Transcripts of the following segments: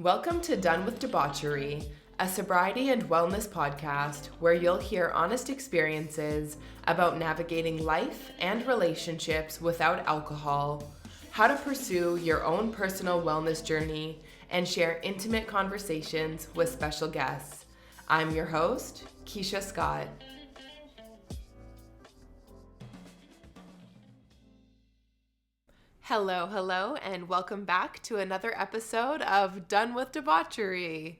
Welcome to Done with Debauchery, a sobriety and wellness podcast where you'll hear honest experiences about navigating life and relationships without alcohol, how to pursue your own personal wellness journey, and share intimate conversations with special guests. I'm your host, Keisha Scott. Hello, and welcome back to another episode of Done with Debauchery.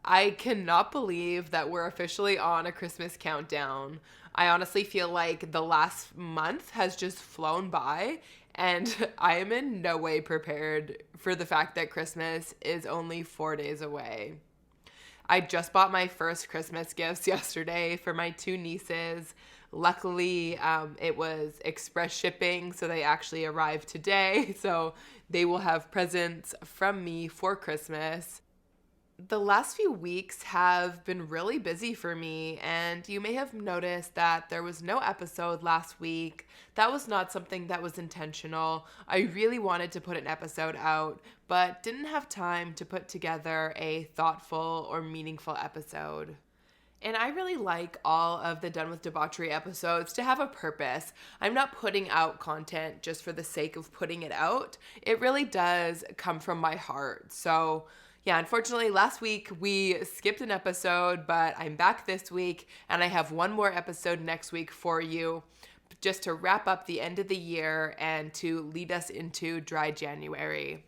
I cannot believe that we're officially on a Christmas countdown. I honestly feel like the last month has just flown by, and I am in no way prepared for the fact that Christmas is only 4 days away. I just bought my first Christmas gifts yesterday for my two nieces. Luckily, it was express shipping, so they actually arrived today. So they will have presents from me for Christmas. The last few weeks have been really busy for me, and you may have noticed that there was no episode last week. That was not something that was intentional. I really wanted to put an episode out, but didn't have time to put together a thoughtful or meaningful episode. And I really like all of the Done with Debauchery episodes to have a purpose. I'm not putting out content just for the sake of putting it out. It really does come from my heart. So yeah, unfortunately, last week we skipped an episode, but I'm back this week, and I have one more episode next week for you, just to wrap up the end of the year and to lead us into dry January.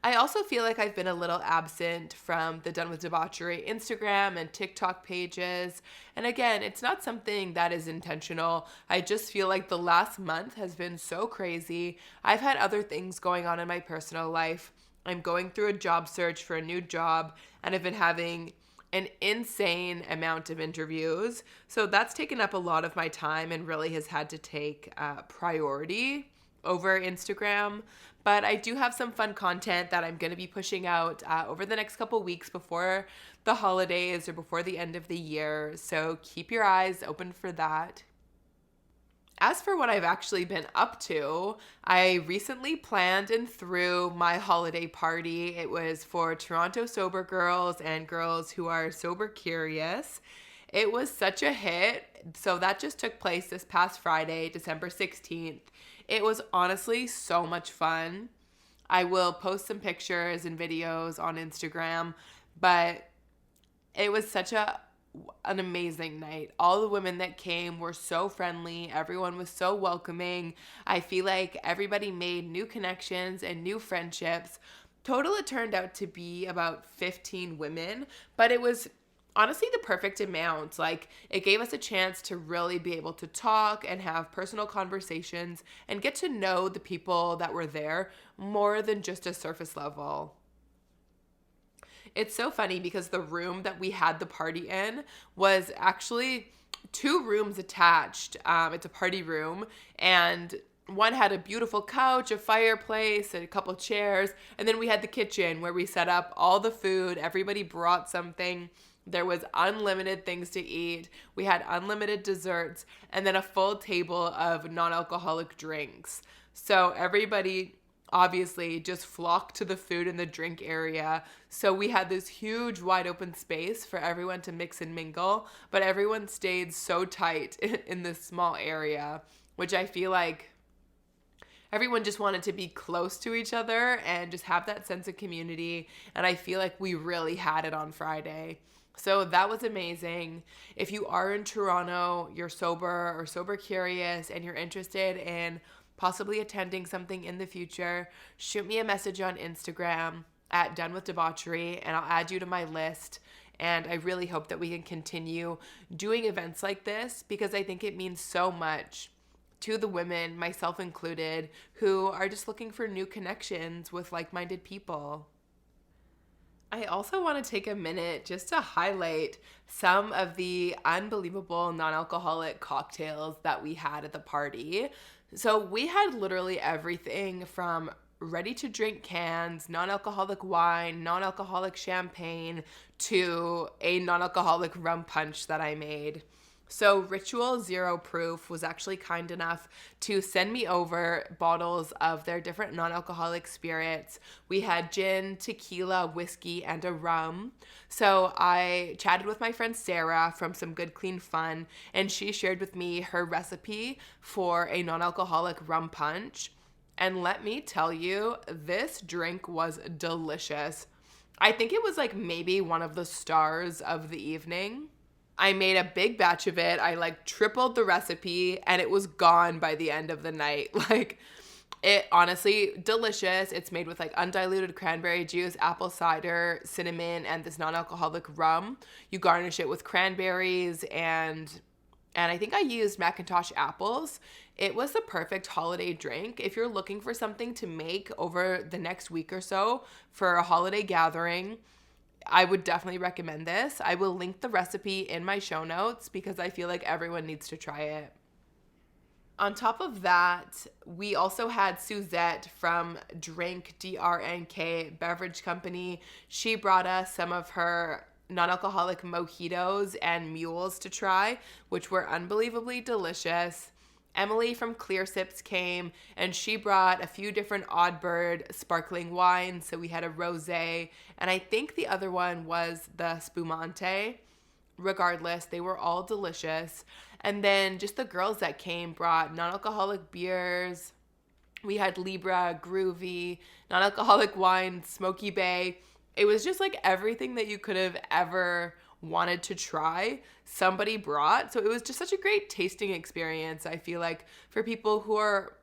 I also feel like I've been a little absent from the Done with Debauchery Instagram and TikTok pages. And again, it's not something that is intentional. I just feel like the last month has been so crazy. I've had other things going on in my personal life. I'm going through a job search for a new job, and I've been having an insane amount of interviews. So that's taken up a lot of my time and really has had to take priority over Instagram. But I do have some fun content that I'm going to be pushing out over the next couple weeks before the holidays or before the end of the year. So keep your eyes open for that. As for what I've actually been up to, I recently planned and threw my holiday party. It was for Toronto sober girls and girls who are sober curious. It was such a hit. So that just took place this past Friday, December 16th. It was honestly so much fun. I will post some pictures and videos on Instagram, but it was such an amazing night. All the women that came were so friendly. Everyone was so welcoming. I feel like everybody made new connections and new friendships. Total, it turned out to be about 15 women, but it was honestly the perfect amount. Like, it gave us a chance to really be able to talk and have personal conversations and get to know the people that were there more than just a surface level. It's so funny because the room that we had the party in was actually 2 rooms attached. It's a party room, and one had a beautiful couch, a fireplace, and a couple chairs, and then we had the kitchen where we set up all the food. Everybody brought something. There was unlimited things to eat. We had unlimited desserts, and then a full table of non-alcoholic drinks. So everybody obviously just flocked to the food and the drink area. So we had this huge wide open space for everyone to mix and mingle, but everyone stayed so tight in this small area, which I feel like everyone just wanted to be close to each other and just have that sense of community. And I feel like we really had it on Friday. So that was amazing. If you are in Toronto, you're sober or sober curious, and you're interested in possibly attending something in the future, shoot me a message on Instagram at Done with Debauchery, and I'll add you to my list. And I really hope that we can continue doing events like this, because I think it means so much to the women, myself included, who are just looking for new connections with like-minded people. I also want to take a minute just to highlight some of the unbelievable non-alcoholic cocktails that we had at the party. So we had literally everything from ready-to-drink cans, non-alcoholic wine, non-alcoholic champagne, to a non-alcoholic rum punch that I made. So Ritual Zero Proof was actually kind enough to send me over bottles of their different non-alcoholic spirits. We had gin, tequila, whiskey, and a rum. So I chatted with my friend Sarah from Some Good Clean Fun, and she shared with me her recipe for a non-alcoholic rum punch. And let me tell you, this drink was delicious. I think it was like maybe one of the stars of the evening. I made a big batch of it. I like tripled the recipe and it was gone by the end of the night. Like it honestly delicious. It's made with like undiluted cranberry juice, apple cider, cinnamon, and this non-alcoholic rum. You garnish it with cranberries and I think I used Macintosh apples. It was the perfect holiday drink. If you're looking for something to make over the next week or so for a holiday gathering, I would definitely recommend this. I will link the recipe in my show notes because I feel like everyone needs to try it. On top of that, we also had Suzette from DRNK Beverage Company. She brought us some of her non-alcoholic mojitos and mules to try, which were unbelievably delicious. Emily from Clear Sips came and she brought a few different Oddbird sparkling wines. So we had a rosé and I think the other one was the Spumante. Regardless, they were all delicious. And then just the girls that came brought non-alcoholic beers. We had Libra, Groovy, non-alcoholic wine, Smoky Bay. It was just like everything that you could have ever wanted to try, somebody brought. So it was just such a great tasting experience, I feel like, for people who are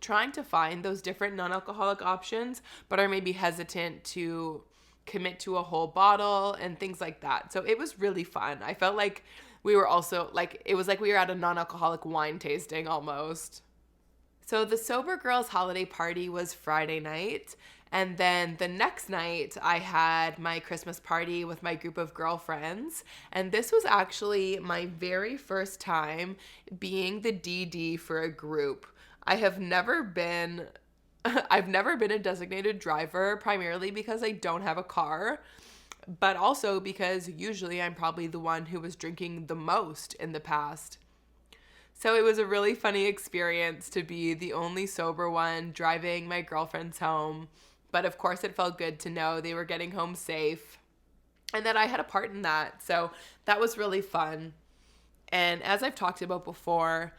trying to find those different non-alcoholic options, but are maybe hesitant to commit to a whole bottle and things like that. So it was really fun. I felt like we were also like, it was like we were at a non-alcoholic wine tasting almost. So the Sober Girls holiday party was Friday night. And then the next night, I had my Christmas party with my group of girlfriends. And this was actually my very first time being the DD for a group. I've never been a designated driver, primarily because I don't have a car, but also because usually I'm probably the one who was drinking the most in the past. So it was a really funny experience to be the only sober one driving my girlfriends home. But of course, it felt good to know they were getting home safe and that I had a part in that. So that was really fun. And as I've talked about before,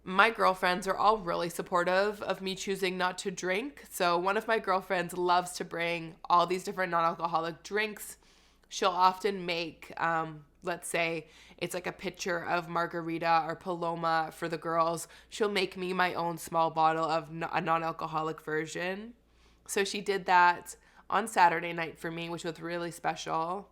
my girlfriends are all really supportive of me choosing not to drink. So one of my girlfriends loves to bring all these different non-alcoholic drinks. She'll often make, let's say it's like a pitcher of margarita or Paloma for the girls. She'll make me my own small bottle of a non-alcoholic version. So she did that on Saturday night for me, which was really special.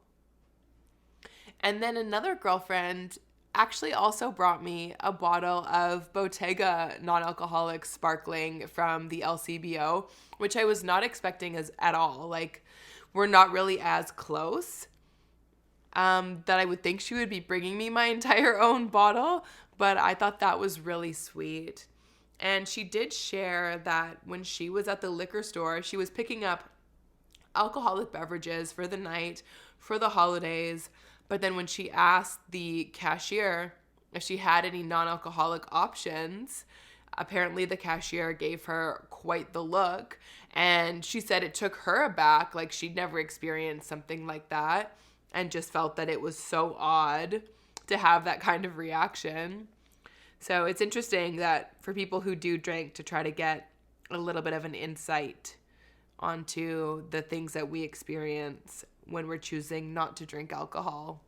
And then another girlfriend actually also brought me a bottle of Bottega non-alcoholic sparkling from the LCBO, which I was not expecting at all. Like, we're not really as close that I would think she would be bringing me my entire own bottle, but I thought that was really sweet. And she did share that when she was at the liquor store, she was picking up alcoholic beverages for the night, for the holidays. But then when she asked the cashier if she had any non-alcoholic options, apparently the cashier gave her quite the look. And she said it took her aback, like she'd never experienced something like that, and just felt that it was so odd to have that kind of reaction. So it's interesting that for people who do drink, to try to get a little bit of an insight onto the things that we experience when we're choosing not to drink alcohol.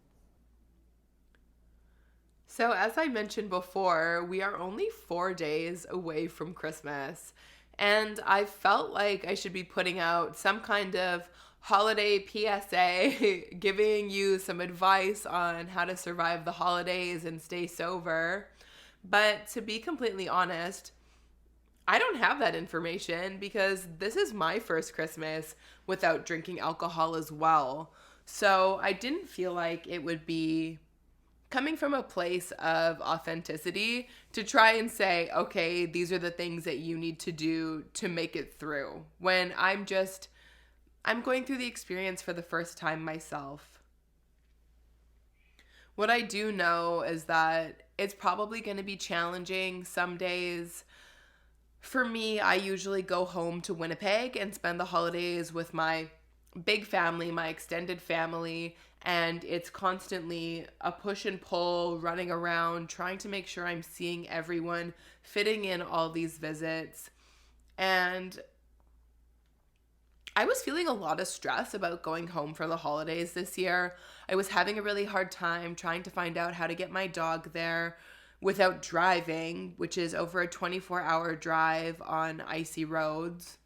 So as I mentioned before, we are only 4 days away from Christmas, and I felt like I should be putting out some kind of holiday PSA, giving you some advice on how to survive the holidays and stay sober. But to be completely honest, I don't have that information because this is my first Christmas without drinking alcohol as well. So I didn't feel like it would be coming from a place of authenticity to try and say, okay, these are the things that you need to do to make it through, when I'm going through the experience for the first time myself. What I do know is that it's probably going to be challenging some days. For me, I usually go home to Winnipeg and spend the holidays with my big family, my extended family, and it's constantly a push and pull, running around, trying to make sure I'm seeing everyone, fitting in all these visits. And I was feeling a lot of stress about going home for the holidays this year. I was having a really hard time trying to find out how to get my dog there without driving, which is over a 24-hour drive on icy roads.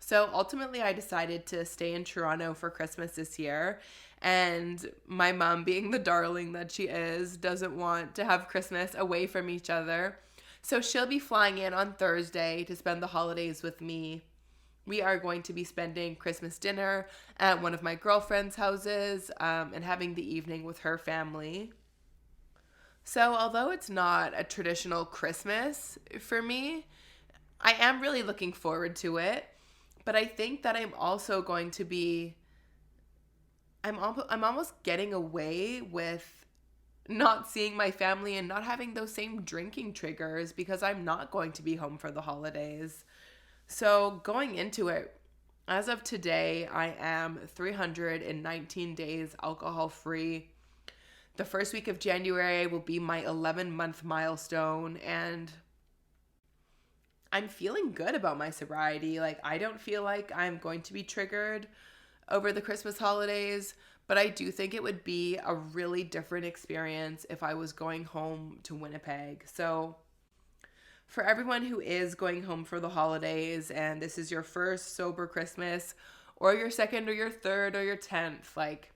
So ultimately, I decided to stay in Toronto for Christmas this year. And my mom, being the darling that she is, doesn't want to have Christmas away from each other. So she'll be flying in on Thursday to spend the holidays with me. We are going to be spending Christmas dinner at one of my girlfriend's houses and having the evening with her family. So although it's not a traditional Christmas for me, I am really looking forward to it. But I think that I'm also going to be, I'm almost getting away with not seeing my family and not having those same drinking triggers because I'm not going to be home for the holidays. So going into it, as of today, I am 319 days alcohol free. The first week of January will be my 11-month milestone, and I'm feeling good about my sobriety. Like, I don't feel like I'm going to be triggered over the Christmas holidays, but I do think it would be a really different experience if I was going home to Winnipeg. So for everyone who is going home for the holidays and this is your first sober Christmas or your second or your third or your 10th, like,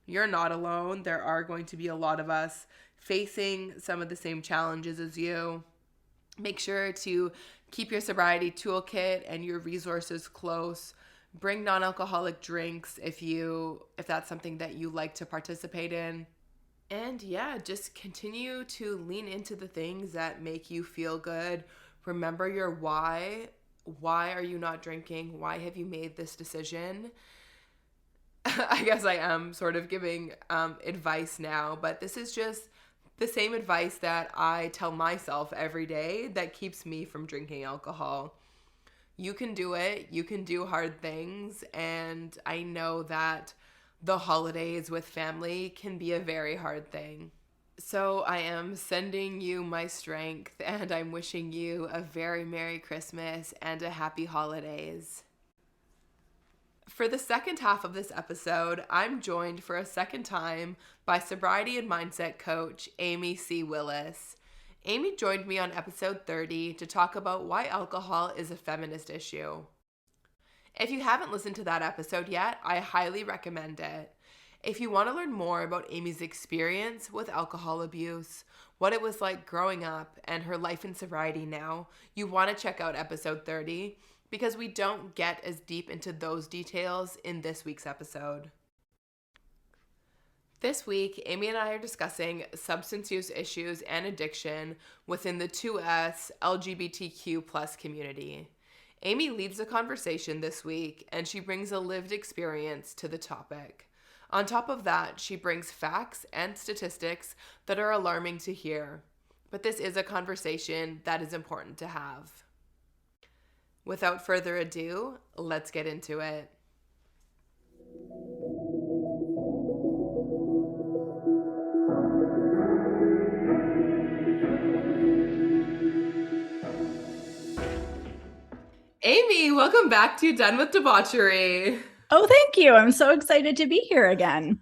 you're not alone. There are going to be a lot of us facing some of the same challenges as you. Make sure to keep your sobriety toolkit and your resources close. Bring non-alcoholic drinks if that's something that you like to participate in. And yeah, just continue to lean into the things that make you feel good. Remember your why. Why are you not drinking? Why have you made this decision? I guess I am sort of giving advice now, but this is just the same advice that I tell myself every day that keeps me from drinking alcohol. You can do it. You can do hard things. And I know that the holidays with family can be a very hard thing. So I am sending you my strength and I'm wishing you a very Merry Christmas and a Happy Holidays. For the second half of this episode, I'm joined for a second time by sobriety and mindset coach Amy C Willis. Amy joined me on episode 30 to talk about why alcohol is a feminist issue. If you haven't listened to that episode yet, I highly recommend it. If you want to learn more about Amy's experience with alcohol abuse, what it was like growing up, and her life in sobriety now, you want to check out episode 30 because we don't get as deep into those details in this week's episode. This week, Amy and I are discussing substance use issues and addiction within the 2SLGBTQ+ community. Amy leads the conversation this week, and she brings a lived experience to the topic. On top of that, she brings facts and statistics that are alarming to hear. But this is a conversation that is important to have. Without further ado, let's get into it. Amy, welcome back to Done with Debauchery. Oh, thank you. I'm so excited to be here again.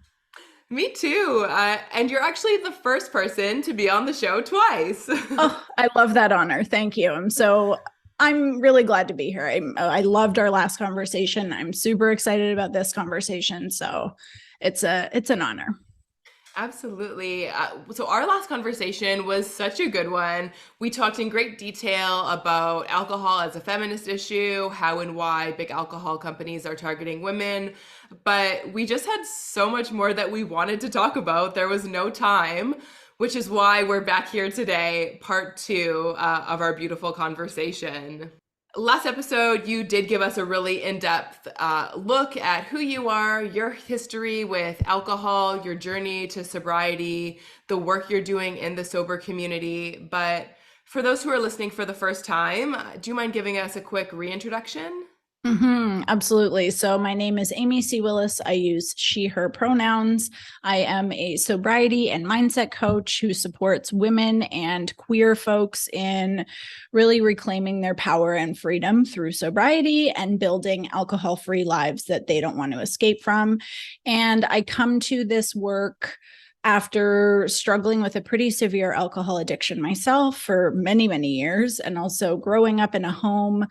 Me too. And you're actually the first person to be on the show twice. Oh, I love that honor. Thank you. I'm really glad to be here. I loved our last conversation. I'm super excited about this conversation. So it's an honor. Absolutely. So our last conversation was such a good one. We talked in great detail about alcohol as a feminist issue, how and why big alcohol companies are targeting women, but we just had so much more that we wanted to talk about. There was no time, which is why we're back here today, part 2 of our beautiful conversation. last episode, you did give us a really in-depth look at who you are, your history with alcohol, your journey to sobriety, the work you're doing in the sober community. But for those who are listening for the first time, do you mind giving us a quick reintroduction? Absolutely. So my name is Amy C. Willis. I use she, her pronouns. I am a sobriety and mindset coach who supports women and queer folks in really reclaiming their power and freedom through sobriety and building alcohol-free lives that they don't want to escape from. And I come to this work after struggling with a pretty severe alcohol addiction myself for many, many years, and also growing up in a home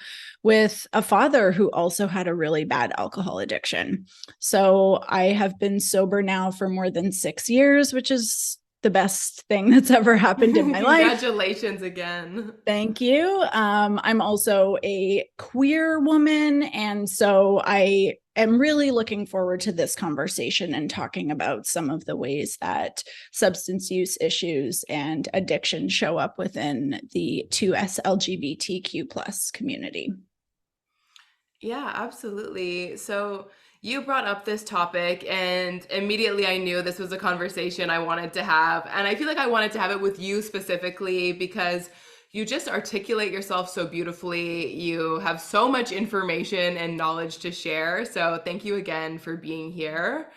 with a father who also had a really bad alcohol addiction. So I have been sober now for more than 6 years, which is the best thing that's ever happened in my life. Congratulations again. Thank you. I'm also a queer woman, and so I am really looking forward to this conversation and talking about some of the ways that substance use issues and addiction show up within the 2SLGBTQ plus community. Yeah, absolutely. So you brought up this topic, and immediately I knew this was a conversation I wanted to have. And I feel like I wanted to have it with you specifically because you just articulate yourself so beautifully. You have so much information and knowledge to share. So thank you again for being here.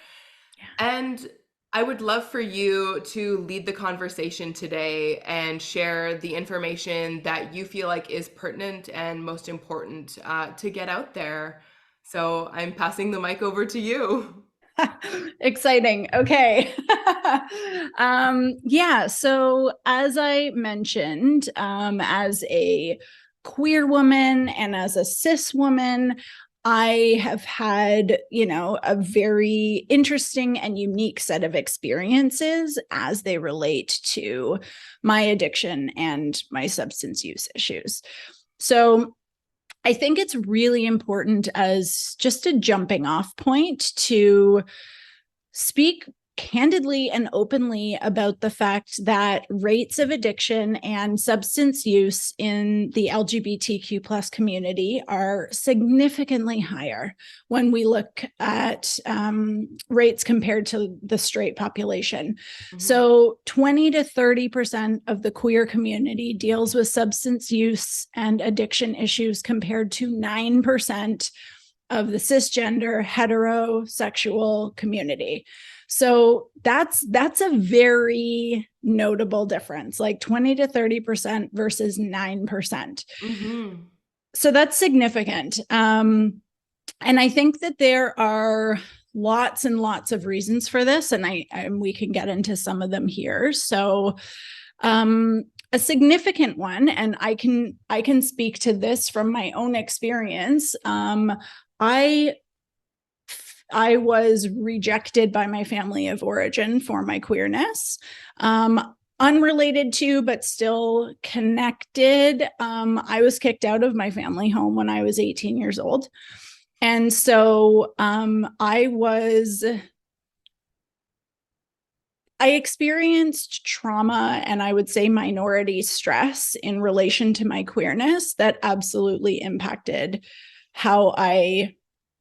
And I would love for you to lead the conversation today and share the information that you feel like is pertinent and most important to get out there. So I'm passing the mic over to you. Exciting. Okay. Yeah. So as I mentioned, as a queer woman and as a cis woman, I have had, a very interesting and unique set of experiences as they relate to my addiction and my substance use issues. So I think it's really important as just a jumping off point to speak candidly and openly about the fact that rates of addiction and substance use in the LGBTQ plus community are significantly higher when we look at rates compared to the straight population. Mm-hmm. So 20 to 30% of the queer community deals with substance use and addiction issues compared to 9% of the cisgender heterosexual community. So that's a very notable difference, like 20 to 30% versus 9%. Mm-hmm. So that's significant. And I think that there are lots and lots of reasons for this, and we can get into some of them here. So a significant one, and I can speak to this from my own experience. I was rejected by my family of origin for my queerness, unrelated to, but still connected. I was kicked out of my family home when I was 18 years old. And so I experienced trauma and I would say minority stress in relation to my queerness that absolutely impacted how I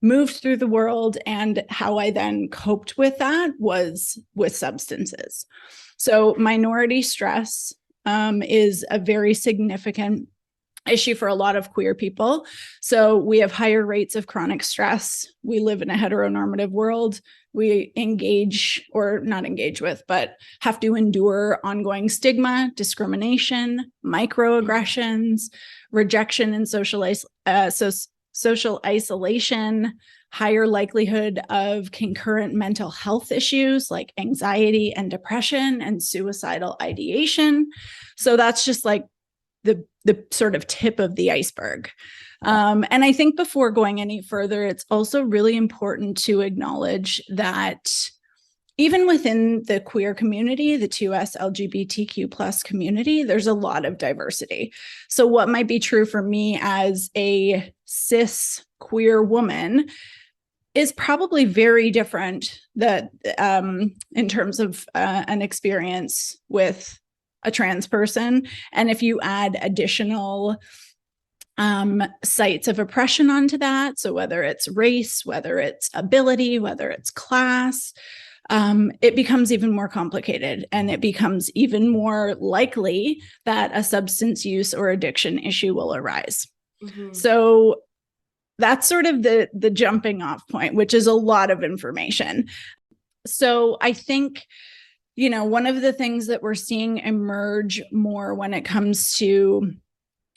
moved through the world, and how I then coped with that was with substances. So minority stress is a very significant issue for a lot of queer people. So we have higher rates of chronic stress. We live in a heteronormative world. We engage, or not engage with, but have to endure ongoing stigma, discrimination, microaggressions, rejection and social isolation, higher likelihood of concurrent mental health issues like anxiety and depression and suicidal ideation. So that's just like the sort of tip of the iceberg. And I think before going any further, it's also really important to acknowledge that even within the queer community, the 2S LGBTQ plus community, there's a lot of diversity. So what might be true for me as a cis queer woman is probably very different that in terms of an experience with a trans person. And if you add additional sites of oppression onto that. So whether it's race, whether it's ability, whether it's class, it becomes even more complicated, and it becomes even more likely that a substance use or addiction issue will arise. Mm-hmm. So that's sort of the jumping off point, which is a lot of information. So I think, one of the things that we're seeing emerge more when it comes to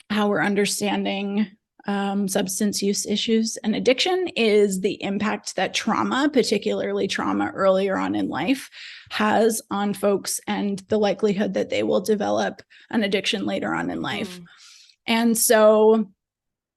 how we're understanding substance use issues and addiction is the impact that trauma, particularly trauma earlier on in life, has on folks, and the likelihood that they will develop an addiction later on in life. And so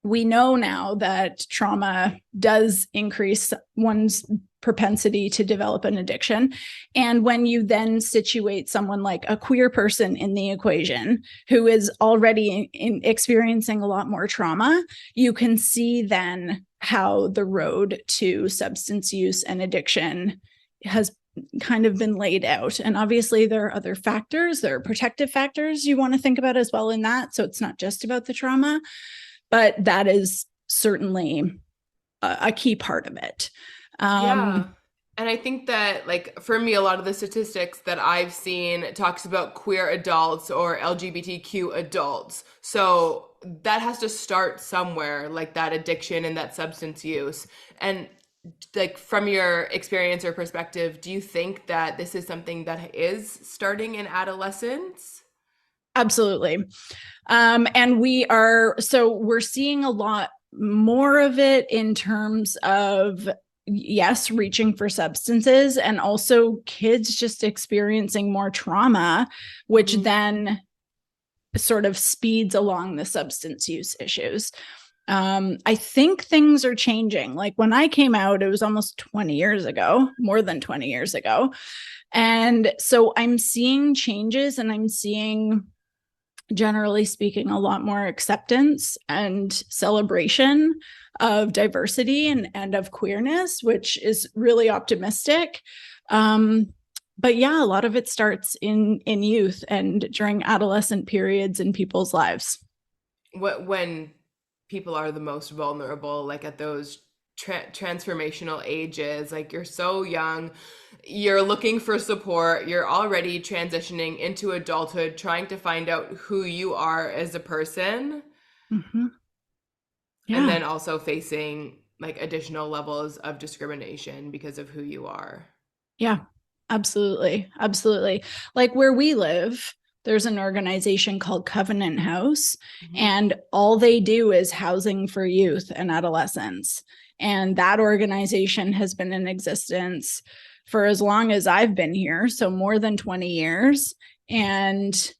we know now that trauma does increase one's propensity to develop an addiction. And when you then situate someone like a queer person in the equation who is already experiencing a lot more trauma, you can see then how the road to substance use and addiction has kind of been laid out. And obviously there are other factors, there are protective factors you want to think about as well in that. So it's not just about the trauma, but that is certainly a key part of it. Yeah. And I think that, like, for me, a lot of the statistics that I've seen talks about queer adults or LGBTQ adults. So that has to start somewhere, like that addiction and that substance use. And like, from your experience or perspective, do you think that this is something that is starting in adolescence? Absolutely. And we're seeing a lot more of it in terms of, yes, reaching for substances, and also kids just experiencing more trauma, which then sort of speeds along the substance use issues. I think things are changing. Like when I came out, it was almost 20 years ago, more than 20 years ago. And so I'm seeing changes, and I'm seeing, generally speaking, a lot more acceptance and celebration of diversity and of queerness, which is really optimistic. But yeah, a lot of it starts in youth and during adolescent periods in people's lives. When people are the most vulnerable, like at those transformational ages, like you're so young, you're looking for support, you're already transitioning into adulthood, trying to find out who you are as a person. Mm-hmm. Yeah. And then also facing like additional levels of discrimination because of who you are. Yeah, absolutely. Absolutely. Like where we live, there's an organization called Covenant House, and all they do is housing for youth and adolescents. And that organization has been in existence for as long as I've been here, so more than 20 years. And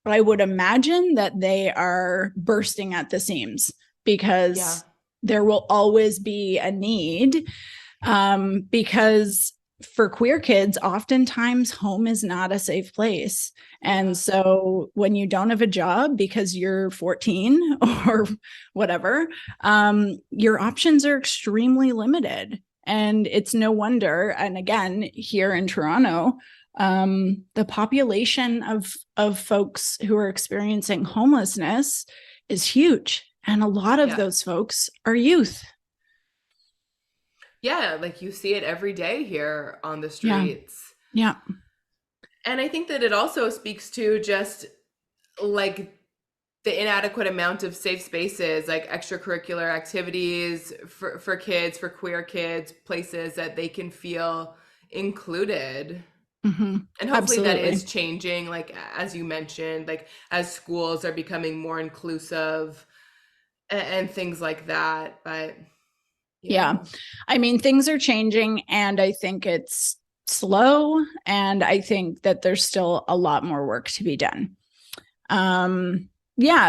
I would imagine that they are bursting at the seams, because there will always be a need, because for queer kids, oftentimes home is not a safe place. And so when you don't have a job because you're 14 or whatever, your options are extremely limited. And it's no wonder. And again, here in Toronto, the population of folks who are experiencing homelessness is huge. And a lot of those folks are youth. Yeah, like you see it every day here on the streets. Yeah. And I think that it also speaks to just like the inadequate amount of safe spaces, like extracurricular activities for kids, for queer kids, places that they can feel included. And hopefully that is changing, like as you mentioned, like as schools are becoming more inclusive and things like that. But yeah, I mean, things are changing, and I think it's slow, and I think that there's still a lot more work to be done.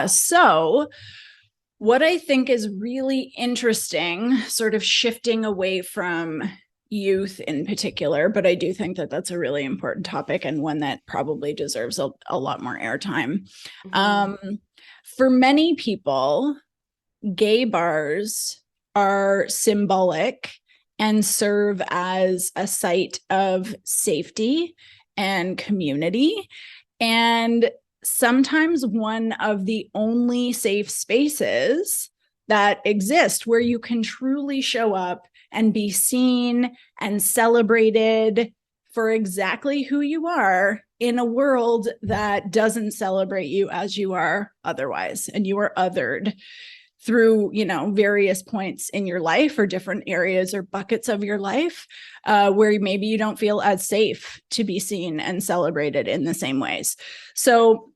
So what I think is really interesting, sort of shifting away from youth in particular, but I do think that that's a really important topic and one that probably deserves a lot more airtime. For many people, gay bars are symbolic and serve as a site of safety and community. And sometimes one of the only safe spaces that exist where you can truly show up and be seen and celebrated for exactly who you are in a world that doesn't celebrate you as you are otherwise, and you are othered through, various points in your life or different areas or buckets of your life, where maybe you don't feel as safe to be seen and celebrated in the same ways. So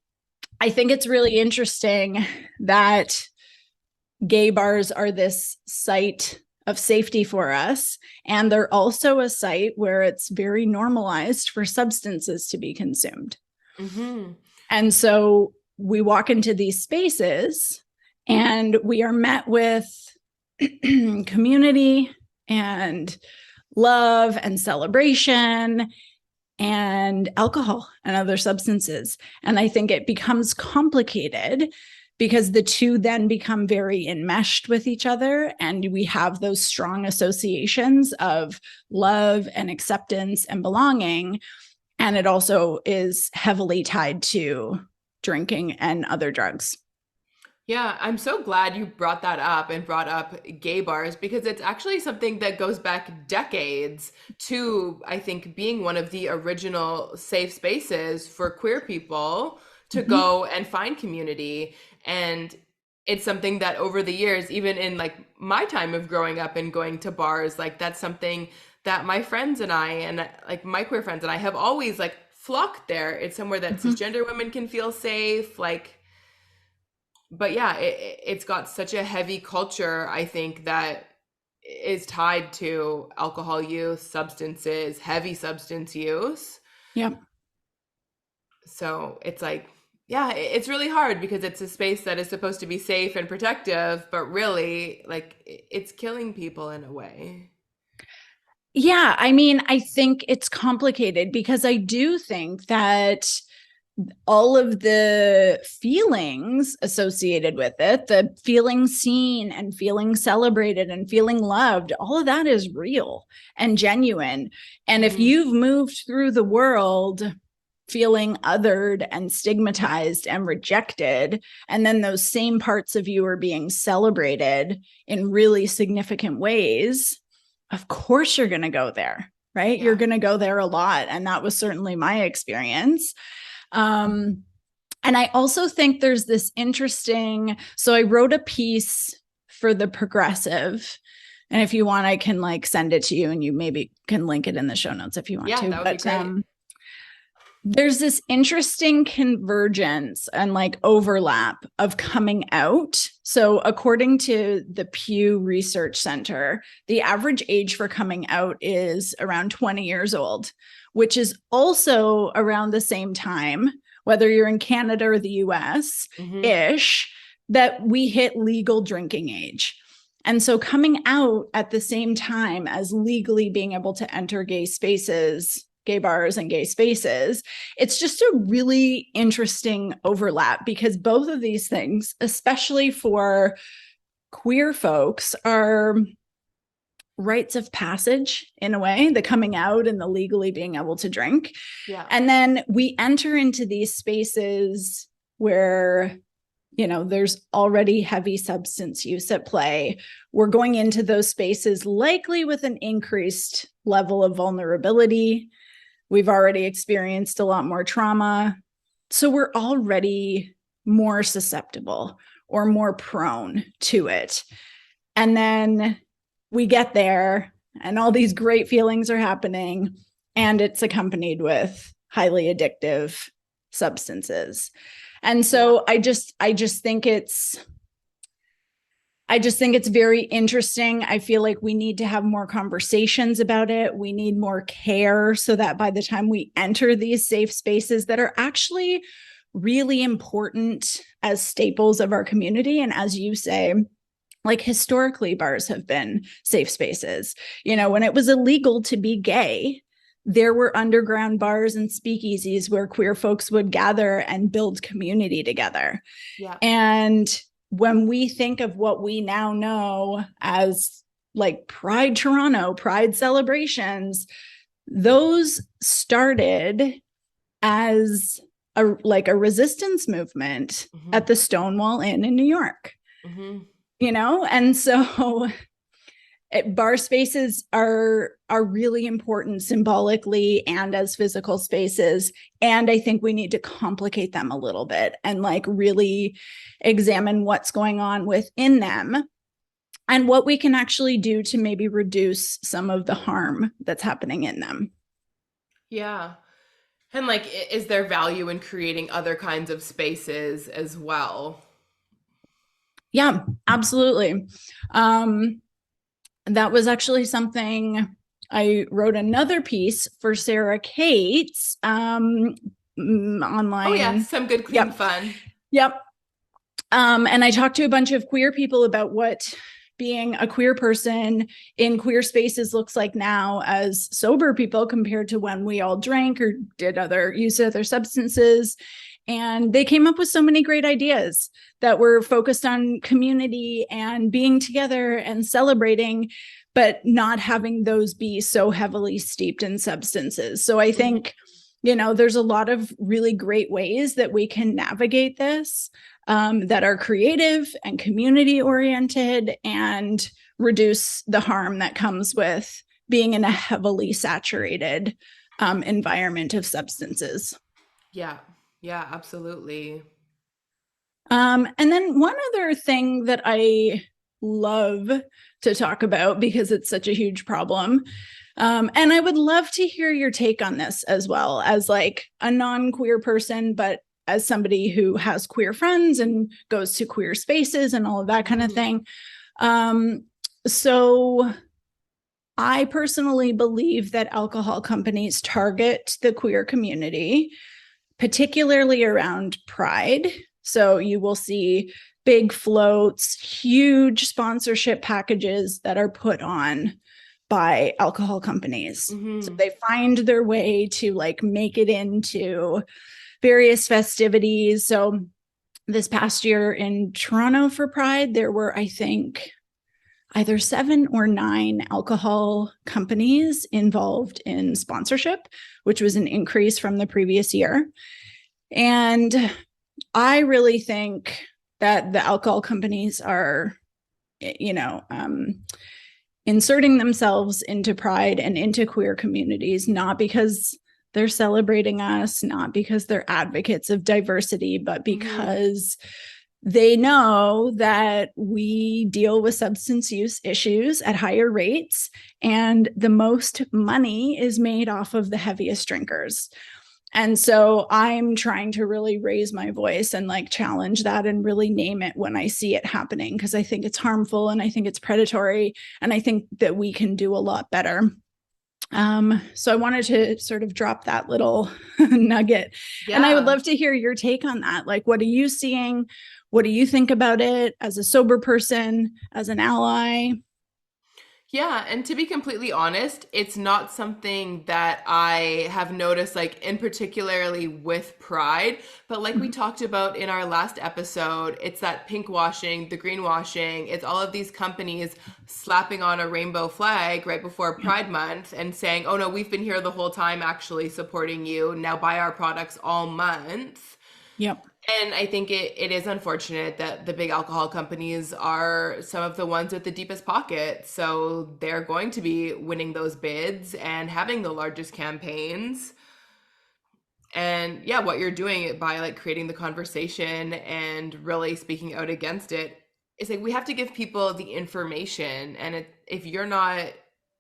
I think it's really interesting that gay bars are this site of safety for us, and they're also a site where it's very normalized for substances to be consumed. Mm-hmm. And so we walk into these spaces and we are met with community and love and celebration and alcohol and other substances. And I think it becomes complicated because the two then become very enmeshed with each other, and we have those strong associations of love and acceptance and belonging. And it also is heavily tied to drinking and other drugs. Yeah, I'm so glad you brought that up and brought up gay bars, because it's actually something that goes back decades to, I think, being one of the original safe spaces for queer people to go and find community. And it's something that over the years, even in like my time of growing up and going to bars, like that's something that my friends and I, and like my queer friends and I, have always like flocked there. It's somewhere that cisgender women can feel safe, like. But yeah, it's got such a heavy culture, I think, that is tied to alcohol use, substances, heavy substance use. Yeah. So it's like, yeah, it's really hard because it's a space that is supposed to be safe and protective, but really, like, it's killing people in a way. Yeah. I mean, I think it's complicated because I do think that all of the feelings associated with it, the feeling seen and feeling celebrated and feeling loved, all of that is real and genuine. And if you've moved through the world feeling othered and stigmatized and rejected, and then those same parts of you are being celebrated in really significant ways, of course you're going to go there, right? Yeah. You're going to go there a lot. And that was certainly my experience. And I also think there's this interesting, so I wrote a piece for The Progressive, and if you want, I can like send it to you and you maybe can link it in the show notes if you want to. That would be great. There's this interesting convergence and like overlap of coming out. So according to the Pew Research Center, the average age for coming out is around 20 years old, which is also around the same time, whether you're in Canada or the US-ish, that we hit legal drinking age. And so coming out at the same time as legally being able to enter gay spaces, gay bars and gay spaces, it's just a really interesting overlap because both of these things, especially for queer folks, are rites of passage in a way, the coming out and the legally being able to drink. Yeah. And then we enter into these spaces where, there's already heavy substance use at play. We're going into those spaces likely with an increased level of vulnerability. We've already experienced a lot more trauma. So we're already more susceptible or more prone to it. And then we get there and all these great feelings are happening, and it's accompanied with highly addictive substances. And so I just think it's very interesting. I feel like we need to have more conversations about it. We need more care so that by the time we enter these safe spaces that are actually really important as staples of our community, and as you say, like historically, bars have been safe spaces. When it was illegal to be gay, there were underground bars and speakeasies where queer folks would gather and build community together. Yeah. And when we think of what we now know as like Pride Toronto, Pride celebrations, those started as a resistance movement at the Stonewall Inn in New York. And so bar spaces are really important symbolically and as physical spaces. And I think we need to complicate them a little bit and like really examine what's going on within them and what we can actually do to maybe reduce some of the harm that's happening in them. Yeah. And like, is there value in creating other kinds of spaces as well? Yeah, absolutely. That was actually something I wrote another piece for Sarah Kate's online. Oh yeah, some good clean fun. Yep. And I talked to a bunch of queer people about what being a queer person in queer spaces looks like now as sober people compared to when we all drank or used other substances. And they came up with so many great ideas that were focused on community and being together and celebrating, but not having those be so heavily steeped in substances. So I think, there's a lot of really great ways that we can navigate this that are creative and community oriented and reduce the harm that comes with being in a heavily saturated environment of substances. Yeah, absolutely. And then one other thing that I love to talk about because it's such a huge problem. And I would love to hear your take on this as well as like a non-queer person, but as somebody who has queer friends and goes to queer spaces and all of that kind of thing. So I personally believe that alcohol companies target the queer community, particularly around Pride. So you will see big floats, huge sponsorship packages that are put on by alcohol companies. So they find their way to like make it into various festivities. So this past year in Toronto for Pride, there were, I think, either 7 or 9 alcohol companies involved in sponsorship, which was an increase from the previous year. And I really think that the alcohol companies are, inserting themselves into Pride and into queer communities, not because they're celebrating us, not because they're advocates of diversity, but because they know that we deal with substance use issues at higher rates, and the most money is made off of the heaviest drinkers. And so I'm trying to really raise my voice and like challenge that and really name it when I see it happening, because I think it's harmful and I think it's predatory, and I think that we can do a lot better. So I wanted to sort of drop that little nugget. Yeah. And I would love to hear your take on that. Like, what are you seeing? What do you think about it as a sober person, as an ally? Yeah, and to be completely honest, it's not something that I have noticed, like in particularly with Pride, but like we talked about in our last episode, it's that pink washing, the greenwashing, it's all of these companies slapping on a rainbow flag right before Pride Month and saying, oh no, we've been here the whole time actually supporting you, now buy our products all month. Yep. And I think it is unfortunate that the big alcohol companies are some of the ones with the deepest pockets. So they're going to be winning those bids and having the largest campaigns. And yeah, what you're doing by like creating the conversation and really speaking out against it is like we have to give people the information. And if you're not,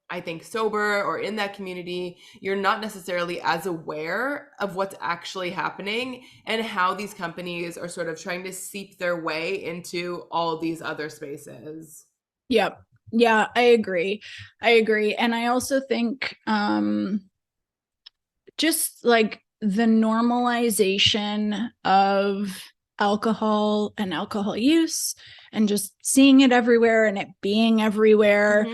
I think, sober or in that community, you're not necessarily as aware of what's actually happening and how these companies are sort of trying to seep their way into all these other spaces. Yep. Yeah, I agree. And I also think just like the normalization of alcohol and alcohol use and just seeing it everywhere and it being everywhere.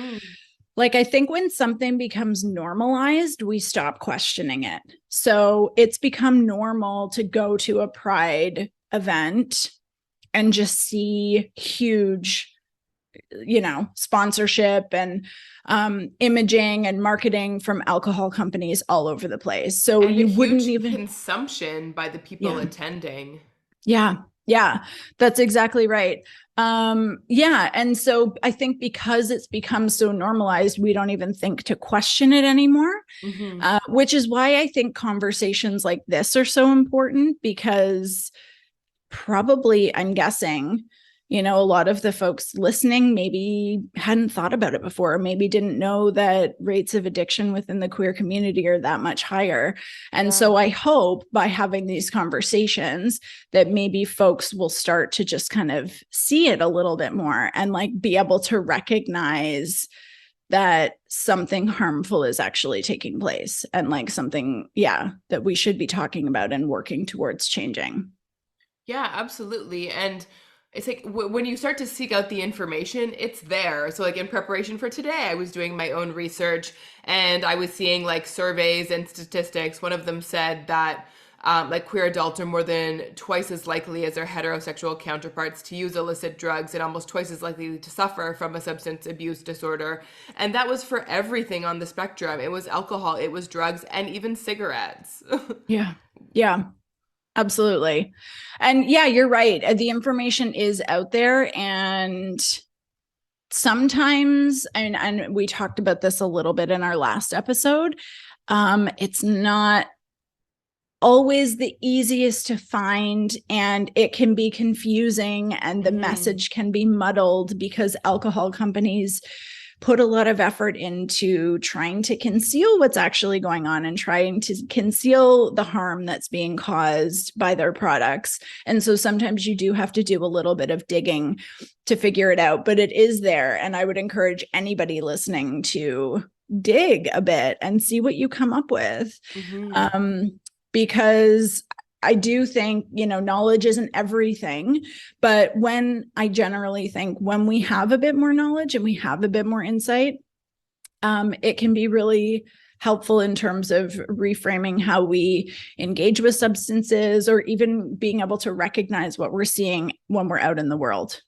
Like, I think when something becomes normalized, we stop questioning it. So it's become normal to go to a Pride event and just see huge sponsorship and imaging and marketing from alcohol companies all over the place. So And a you wouldn't huge even, consumption by the people yeah. attending. Yeah. Yeah, that's exactly right. Yeah. And so I think because it's become so normalized, we don't even think to question it anymore, Mm-hmm. which is why I think conversations like this are so important, because probably, I'm guessing, a lot of the folks listening maybe hadn't thought about it before, or maybe didn't know that rates of addiction within the queer community are that much higher. And so I hope by having these conversations that maybe folks will start to just kind of see it a little bit more and like be able to recognize that something harmful is actually taking place, and like something, that we should be talking about and working towards changing. Yeah, absolutely. And it's like when you start to seek out the information, it's there. So, like in preparation for today, I was doing my own research and I was seeing like surveys and statistics. One of them said that like queer adults are more than twice as likely as their heterosexual counterparts to use illicit drugs and almost twice as likely to suffer from a substance abuse disorder. And that was for everything on the spectrum. It was alcohol, it was drugs, and even cigarettes. Yeah. Yeah. Absolutely. And yeah, you're right. The information is out there, and sometimes, and we talked about this a little bit in our last episode, it's not always the easiest to find, and it can be confusing, and the message can be muddled because alcohol companies put a lot of effort into trying to conceal what's actually going on and trying to conceal the harm that's being caused by their products. And so sometimes you do have to do a little bit of digging to figure it out, but it is there. And I would encourage anybody listening to dig a bit and see what you come up with. Because I do think, knowledge isn't everything, but I generally think when we have a bit more knowledge and we have a bit more insight, it can be really helpful in terms of reframing how we engage with substances, or even being able to recognize what we're seeing when we're out in the world.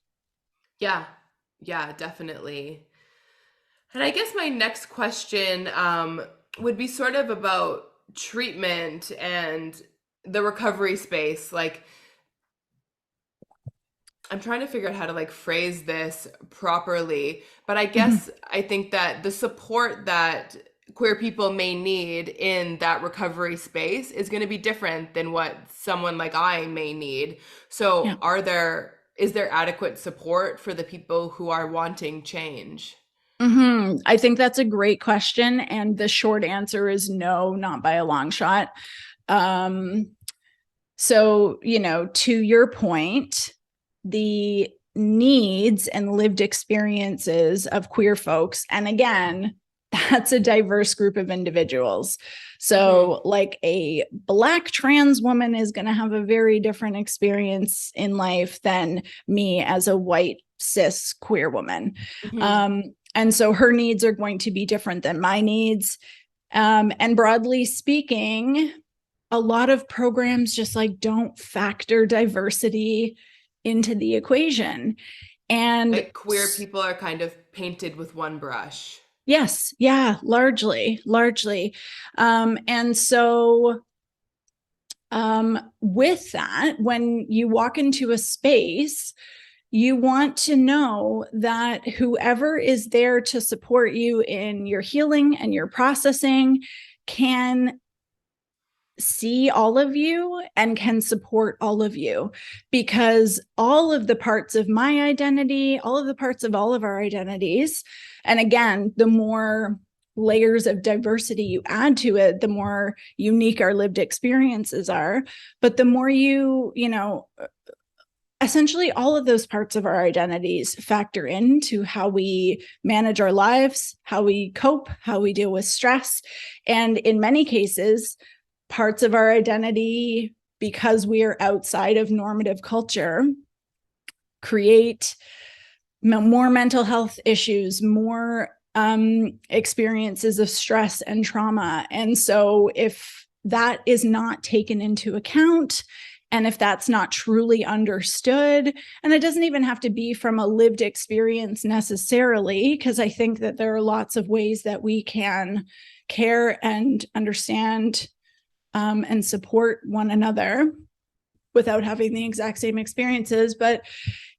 Yeah, yeah, definitely. And I guess my next question would be sort of about treatment and the recovery space. Like, I'm trying to figure out how to like phrase this properly, but I guess I think that the support that queer people may need in that recovery space is going to be different than what someone like I may need. So, Yeah. is there adequate support for the people who are wanting change? I think that's a great question. And the short answer is no, not by a long shot. So, to your point, the needs and lived experiences of queer folks, and again, that's a diverse group of individuals. So, like a Black trans woman is going to have a very different experience in life than me as a white cis queer woman. And so her needs are going to be different than my needs. And broadly speaking, a lot of programs just like don't factor diversity into the equation. And Like queer people are kind of painted with one brush. yes, yeah, largely. And so with that, when you walk into a space, you want to know that whoever is there to support you in your healing and your processing can see all of you and can support all of you, because all of the parts of my identity, all of the parts of all of our identities, and again, the more layers of diversity you add to it, the more unique our lived experiences are, but the more essentially all of those parts of our identities factor into how we manage our lives, how we cope, how we deal with stress. And in many cases, parts of our identity, because we are outside of normative culture, create more mental health issues, more experiences of stress and trauma. And so if that is not taken into account And if that's not truly understood, and it doesn't even have to be from a lived experience necessarily, because I think that there are lots of ways that we can care and understand and support one another without having the exact same experiences. But,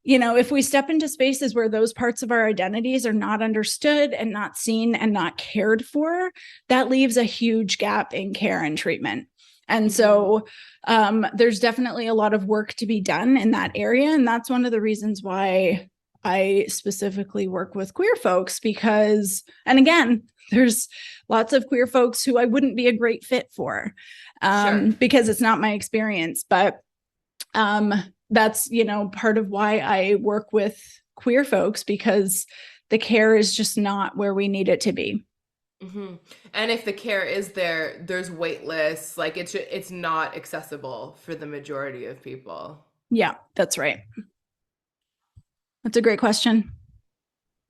if we step into spaces where those parts of our identities are not understood and not seen and not cared for, that leaves a huge gap in care and treatment. And so there's definitely a lot of work to be done in that area. And that's one of the reasons why I specifically work with queer folks, because, and again, there's lots of queer folks who I wouldn't be a great fit for because it's not my experience. But that's, part of why I work with queer folks, because the care is just not where we need it to be. Mm-hmm. And if the care is there, there's wait lists. Like it's not accessible for the majority of people. Yeah, that's right. That's a great question.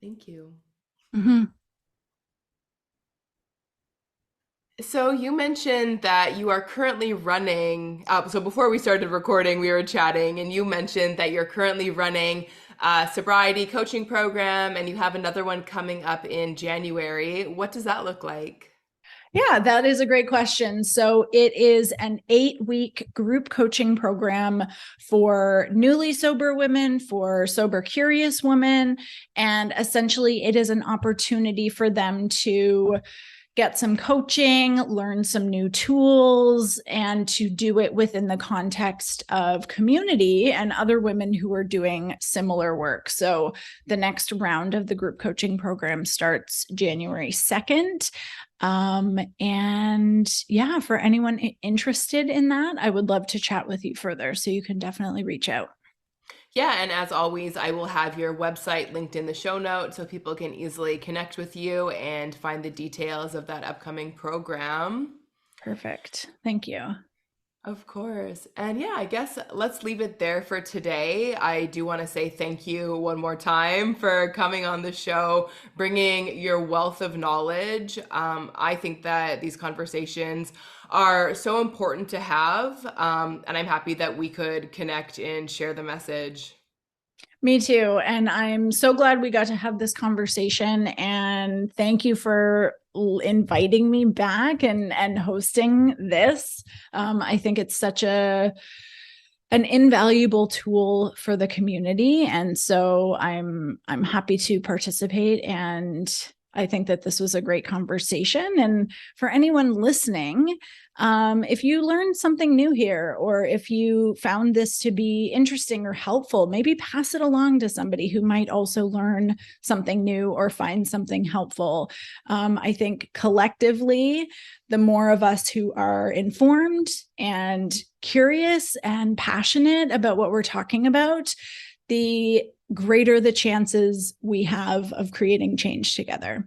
Thank you. Mm-hmm. So you mentioned that you are currently running. So before we started recording, we were chatting, and you mentioned that you're currently running a sobriety coaching program, and you have another one coming up in January. What does that look like? Yeah, that is a great question. So it is an 8-week group coaching program for newly sober women, for sober curious women. And essentially, it is an opportunity for them to get some coaching, learn some new tools, and to do it within the context of community and other women who are doing similar work. So the next round of the group coaching program starts January 2nd. And yeah, for anyone interested in that, I would love to chat with you further. So you can definitely reach out. Yeah, and as always, I will have your website linked in the show notes so people can easily connect with you and find the details of that upcoming program. Perfect. Thank you. Of course. And yeah, I guess let's leave it there for today. I do want to say thank you one more time for coming on the show, bringing your wealth of knowledge. I think that these conversations are so important to have. And I'm happy that we could connect and share the message. Me too. And I'm so glad we got to have this conversation. And thank you for inviting me back and hosting this. I think it's such an invaluable tool for the community. And so I'm happy to participate. And I think that this was a great conversation. And for anyone listening, if you learned something new here, or if you found this to be interesting or helpful, maybe pass it along to somebody who might also learn something new or find something helpful. I think collectively, the more of us who are informed and curious and passionate about what we're talking about, the greater the chances we have of creating change together.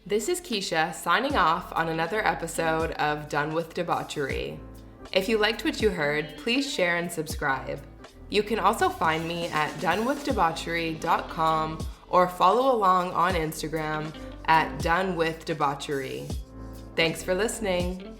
This is Keisha signing off on another episode of Done with Debauchery. If you liked what you heard, please share and subscribe. You can also find me at donewithdebauchery.com or follow along on Instagram at donewithdebauchery. Thanks for listening.